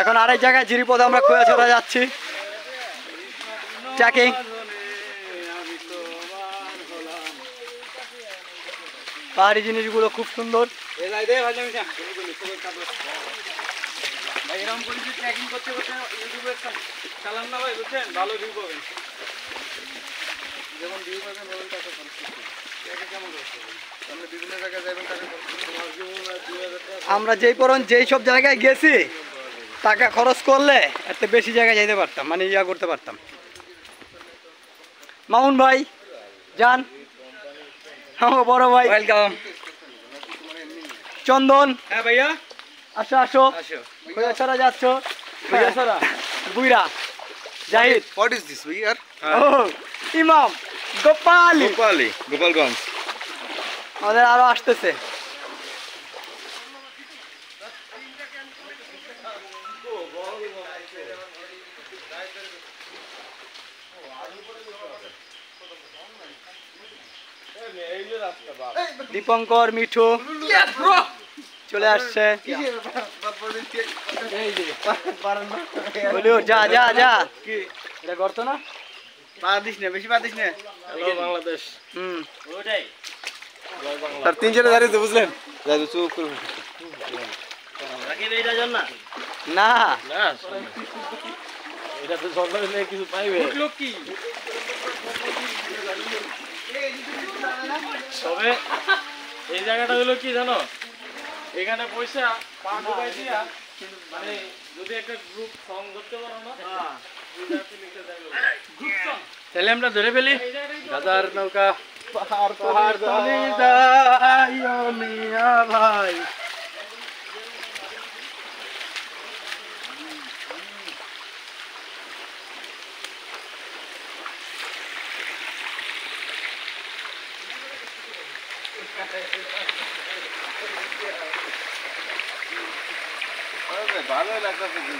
এখন আরেক জায়গায় জিরিপথে আমরা খোয়াছড়া যাচ্ছি ট্রেকিং। পাহাড়ি জিনিসগুলো খুব সুন্দর। এরকম করে যদি ট্রেকিং করতে করতে ইউটিউবে চালান না ভাই, বুঝছেন, ভালো ভিউ পাবেন। যেমন ভিউ পাবেন বলেন টাকা খরচ করতে কেমন করতে হবে, আমরা বিভিন্ন জায়গায় যাবেন টাকা খরচ করতে। আমরা যেই সব জায়গায় গেছি টাকা খরচ করলে এত বেশি জায়গায় যাইতে পারতাম, মানে ইয়া করতে পারতাম। মামুন ভাই যান, আমার বড় ভাই ওয়েলকাম। চন্দন, হ্যাঁ ভাইয়া, আসো আসো। খোয়াছড়া যাচ্ছ? খোয়াছড়া বুইরা Zahid. What is this? We are ও ইমাম গোপালি, Gopalganj. আমাদের আরো আসতেছে। দীপঙ্কর, মিঠু চলে আসছে। যা যা যা, এটা করতো না, বাদিস না, বেশি বাদিস না। হ্যালো বাংলাদেশ। ওটাই তার তিন জনে দাঁড়িয়েছে, বুঝলেন? যাই চুপ করে না, এটা তো সরকার কিছু পাইবে। লোক কি তবে এই জায়গাটা হলো কি জানো, এখানে পয়সা পা ঢুকাই দিয়া, মানে যদি একটা গ্রুপ সং ধরতে পারো না, তাহলে আমরা ধরে ফেলি। গাজার নৌকা পাহাড় পাহাড় তলে যায় মিয়া ভাই। ভালো লাগতেছে।